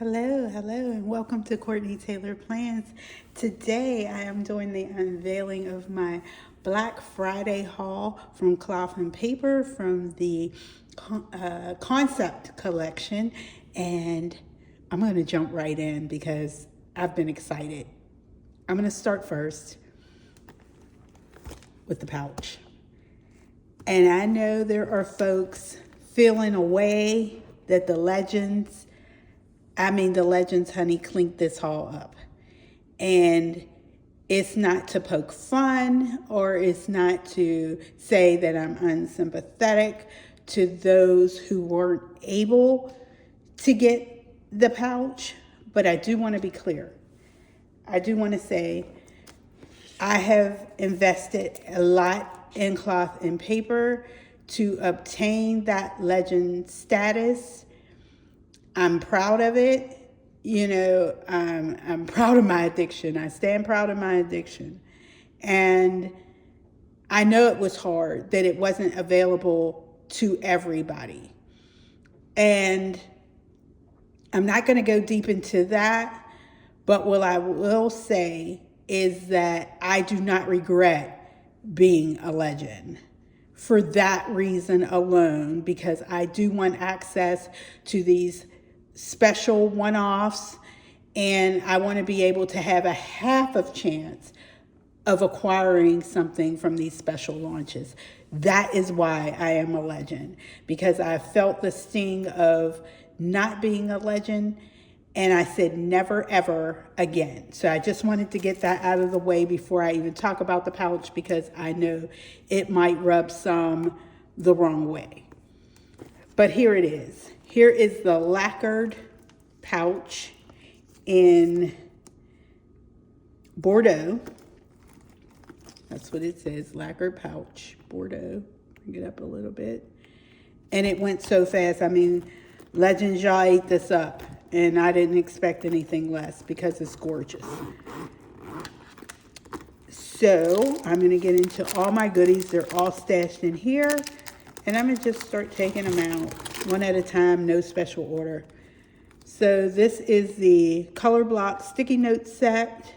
Hello, and welcome to Courtney Taylor Plans. Today I am doing the unveiling of my Black Friday haul from Cloth and Paper from the Concept Collection, and I'm going to jump right in because I've been excited. I'm going to start first with the pouch. And I know there are folks feeling a way that the Legends, honey, cleaned this haul up. And it's not to poke fun or it's not to say that I'm unsympathetic to those who weren't able to get the pouch, but I do want to be clear. I do want to say I have invested a lot in Cloth and Paper to obtain that legend status. I'm proud of it. I'm proud of my addiction. I stand proud of my addiction. And I know it was hard that it wasn't available to everybody. And I'm not going to go deep into that, but what I will say is that I do not regret being a legend for that reason alone, because I do want access to these special one-offs, and I want to be able to have a half of chance of acquiring something from these special launches. That is why I am a legend, because I felt the sting of not being a legend, and I said never ever again. So I just wanted to get that out of the way before I even talk about the pouch, because I know it might rub some the wrong way. But here it is. Here is the lacquered pouch in Bordeaux. That's what it says, lacquered pouch, Bordeaux. Bring it up a little bit. And it went so fast. I mean, Legends, y'all ate this up. And I didn't expect anything less because it's gorgeous. So I'm going to get into all my goodies. They're all stashed in here. And I'm going to just start taking them out one at a time, no special order. So this is the color block sticky note set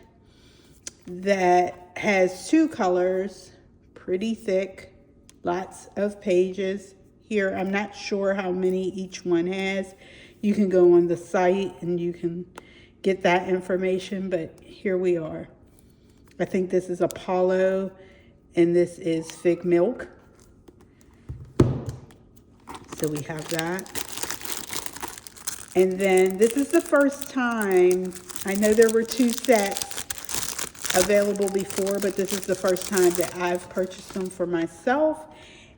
that has two colors, pretty thick, lots of pages. Here, I'm not sure how many each one has. You can go on the site and you can get that information, but here we are. I think this is Apollo and this is Fig Milk. So we have that. And then this is the first time, I know there were two sets available before, but this is the first time that I've purchased them for myself.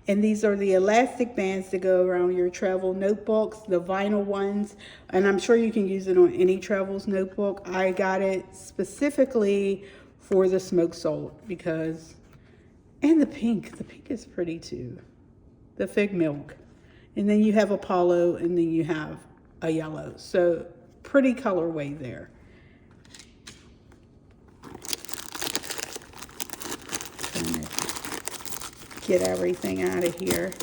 And these are the elastic bands that go around your travel notebooks, the vinyl ones. And I'm sure you can use it on any travels notebook. I got it specifically for the smoked salt because, and the pink is pretty too. The Fig Milk. And then you have Apollo, and then you have a yellow. So pretty colorway there. Trying to get everything out of here.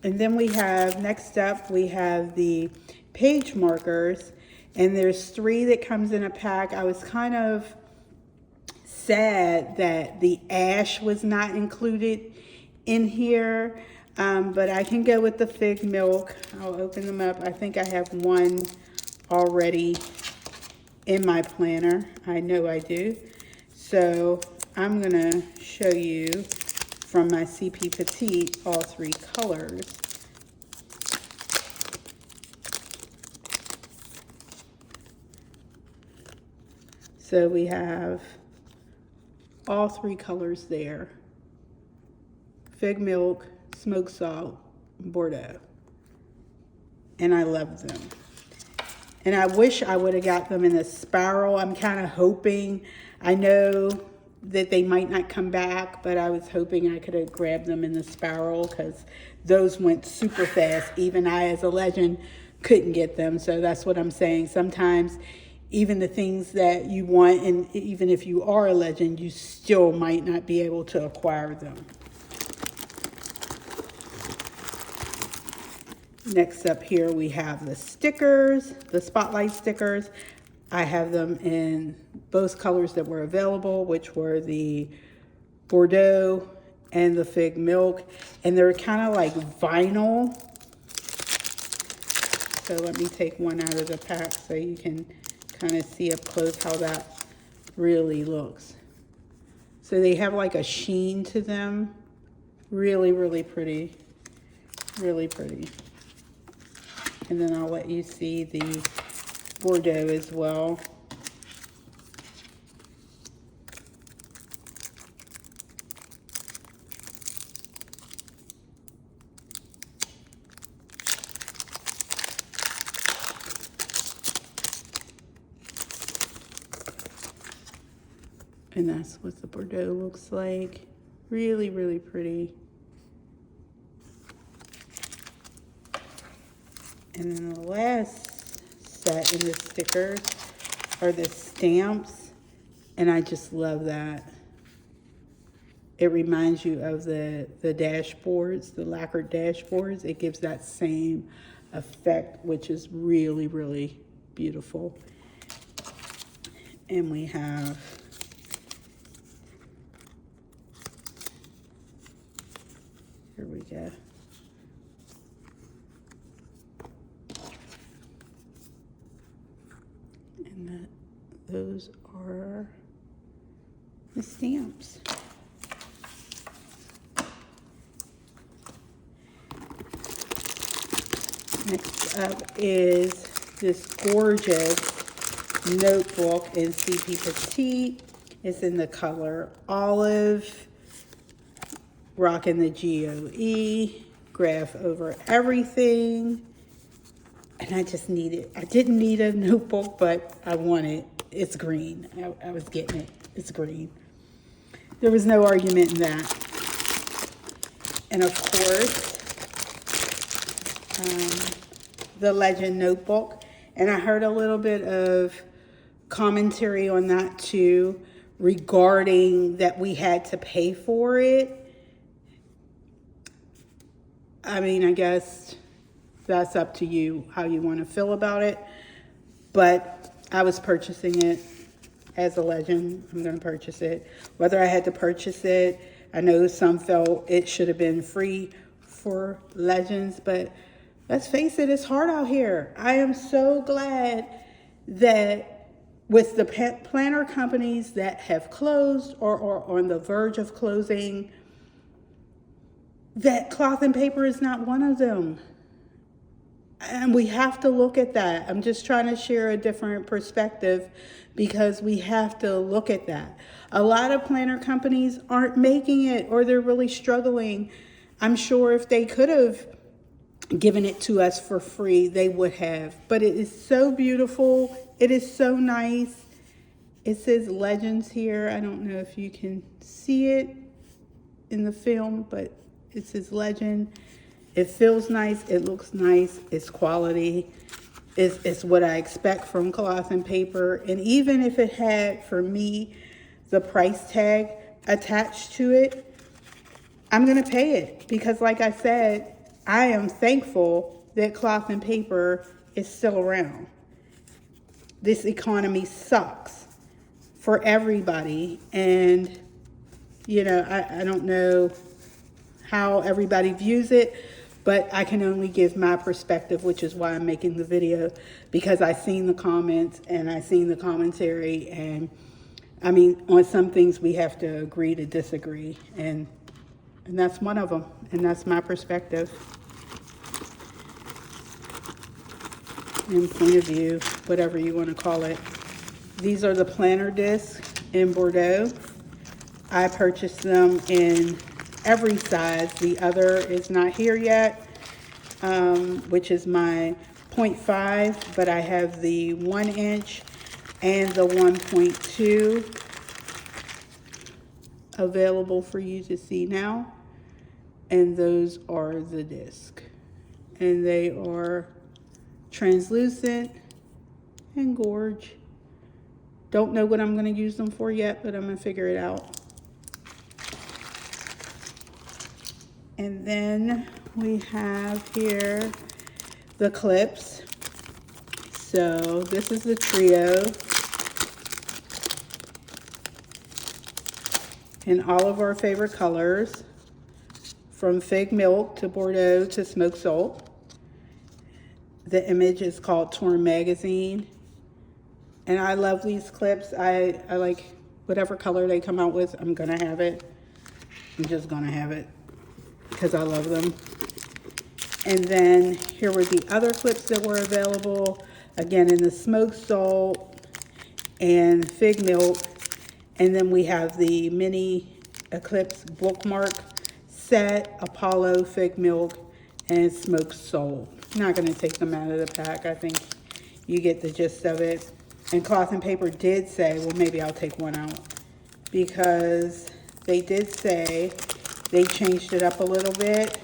And then we have, next up, we have the page markers. And there's 3 that comes in a pack. I was kind of sad that the ash was not included in here. But I can go with the Fig Milk. I'll open them up. I think I have one already in my planner. I know I do. So I'm going to show you from my CP Petite all 3 colors. So we have all 3 colors there. Fig Milk, Smoked Salt, Bordeaux. And I love them. And I wish I would have got them in a spiral. I'm kind of hoping, I know that they might not come back, but I was hoping I could have grabbed them in the spiral because those went super fast. Even I, as a legend, couldn't get them. So that's what I'm saying. Sometimes even the things that you want, and even if you are a legend, you still might not be able to acquire them. Next up here we have the stickers, the spotlight stickers. I have them in both colors that were available, which were the Bordeaux and the fig milk, and they're kind of like vinyl. So let me take one out of the pack so you can kind of see up close how that really looks. So they have like a sheen to them. Really, really pretty. Really pretty. And then I'll let you see the Bordeaux as well. And that's what the Bordeaux looks like. Really, really pretty. And then the last set in the stickers are the stamps. And I just love that. It reminds you of the dashboards, the lacquered dashboards. It gives that same effect, which is really, really beautiful. And we have here we go. And those are the stamps. Next up is this gorgeous notebook in CP Petite. It's in the color olive. Rocking the GOE, graph over everything. And I just need it. I didn't need a notebook, but I want it. It's green. I was getting it. It's green. There was no argument in that. And of course, the Legend notebook. And I heard a little bit of commentary on that too, regarding that we had to pay for it. I mean, I guess that's up to you, how you want to feel about it. But I was purchasing it as a Legend. I'm going to purchase it. Whether I had to purchase it, I know some felt it should have been free for Legends. But let's face it, it's hard out here. I am so glad that with the planner companies that have closed or are on the verge of closing, that cloth and paper is not one of them. And we have to look at that. I'm just trying to share a different perspective because we have to look at that. A lot of planner companies aren't making it, or they're really struggling. I'm sure if they could have given it to us for free, they would have. But it is so beautiful. It is so nice. It says Legends here. I don't know if you can see it in the film, but it says Legend. It feels nice. It looks nice. It's quality. It's what I expect from cloth and paper. And even if it had, for me, the price tag attached to it, I'm going to pay it. Because like I said, I am thankful that cloth and paper is still around. This economy sucks for everybody. And, you know, I don't know how everybody views it, but I can only give my perspective, which is why I'm making the video, because I've seen the comments and I've seen the commentary. And I mean, on some things we have to agree to disagree. And that's one of them. And that's my perspective and point of view, whatever you want to call it. These are the planner discs in Bordeaux. I purchased them in every size. The other is not here yet, which is my 0.5, but I have the 1 inch and the 1.2 available for you to see now. And those are the disc. And they are translucent and gorge. Don't know what I'm going to use them for yet, but I'm going to figure it out. And then we have here the clips. So this is the trio. In all of our favorite colors, from fig milk to Bordeaux to smoked salt. The image is called Torn Magazine. And I love these clips. I like whatever color they come out with, I'm gonna have it. I'm just gonna have it because I love them. And then here were the other clips that were available. Again, in the smoked salt and fig milk. And then we have the mini Eclipse bookmark set, Apollo, fig milk, and smoked salt. I'm not gonna take them out of the pack. I think you get the gist of it. And Cloth and Paper did say, well, maybe I'll take one out, because they did say they changed it up a little bit.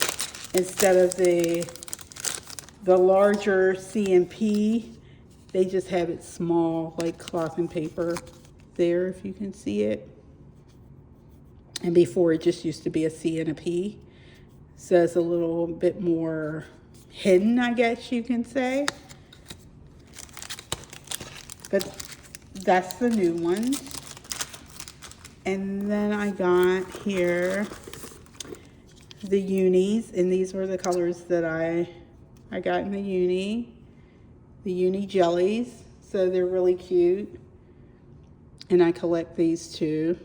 Instead of the larger C&P, they just have it small, like Cloth and Paper there, if you can see it. And before, it just used to be a C and a P. So it's a little bit more hidden, I guess you can say. But that's the new ones. And then I got here the unis, and these were the colors that I got in the uni jellies. So they're really cute. And I collect these too,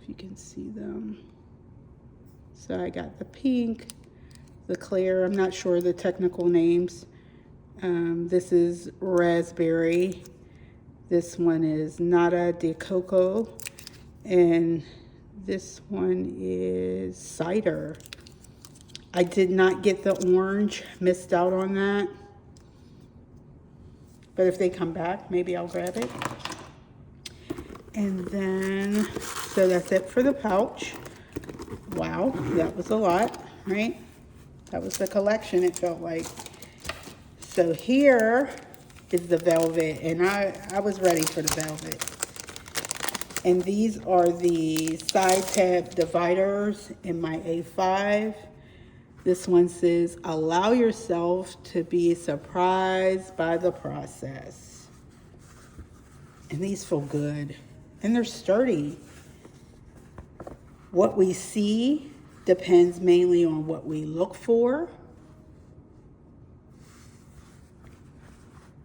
if you can see them. So I got the pink, the clear, I'm not sure the technical names. This is raspberry. This one is nata de coco. And this one is cider. I did not get the orange, missed out on that. But if they come back, maybe I'll grab it. And then, so that's it for the pouch. Wow, that was a lot, right? That was the collection, it felt like. So here is the velvet, and I was ready for the velvet. And these are the side tab dividers in my A5. This one says, allow yourself to be surprised by the process. And these feel good. And they're sturdy. What we see depends mainly on what we look for.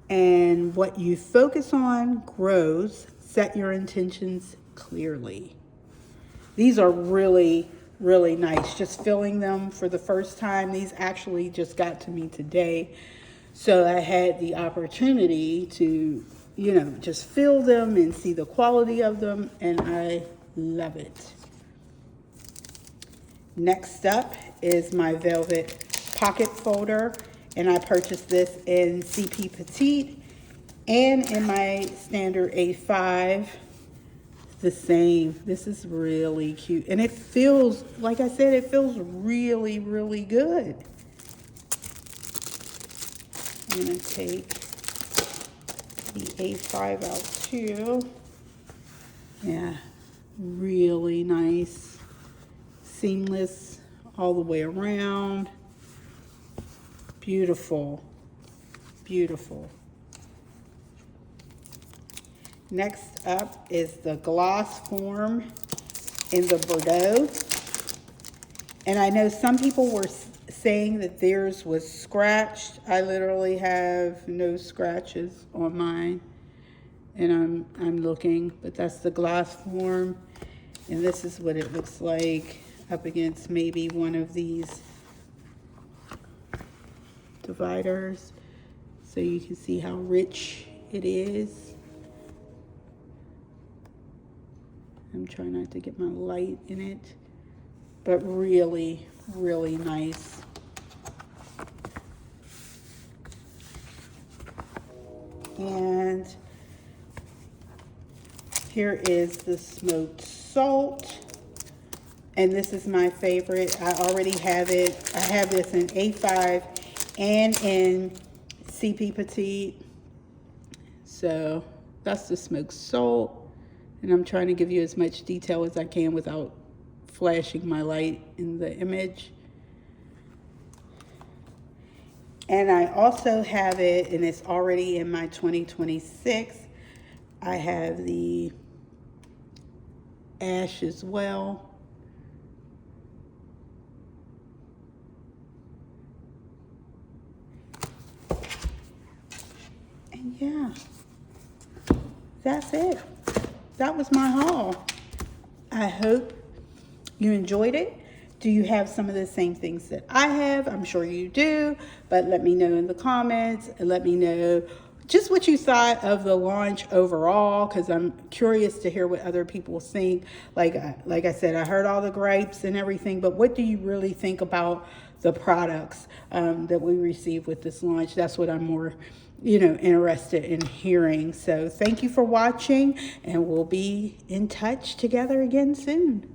And what you focus on grows. Set your intentions clearly. These are really, really nice. Just filling them for the first time. These actually just got to me today. So I had the opportunity to, you know, just fill them and see the quality of them, and I love it. Next up is my velvet pocket folder, and I purchased this in CP Petite and in my standard A5, the same. This is really cute, and it feels, like I said, it feels really, really good. I'm gonna take the A5 out too. Yeah, really nice. Seamless all the way around. Beautiful, beautiful. Next up is the gloss form in the Bordeaux. And I know some people were saying that theirs was scratched. I literally have no scratches on mine, and I'm looking, but that's the gloss form, and this is what it looks like up against maybe one of these dividers, so you can see how rich it is. I'm trying not to get my light in it, but really, really nice. And here is the smoked salt. And this is my favorite. I already have it. I have this in A5 and in CP Petite. So that's the smoked salt. And I'm trying to give you as much detail as I can without flashing my light in the image. And I also have it, and it's already in my 2026. I have the ash as well. And yeah, that's it. That was my haul. I hope you enjoyed it. Do you have some of the same things that I have? I'm sure you do, but let me know in the comments and let me know just what you thought of the launch overall, because I'm curious to hear what other people think. Like I said, I heard all the gripes and everything, but what do you really think about the products that we received with this launch? That's what I'm more interested in hearing. So thank you for watching, and we'll be in touch together again soon.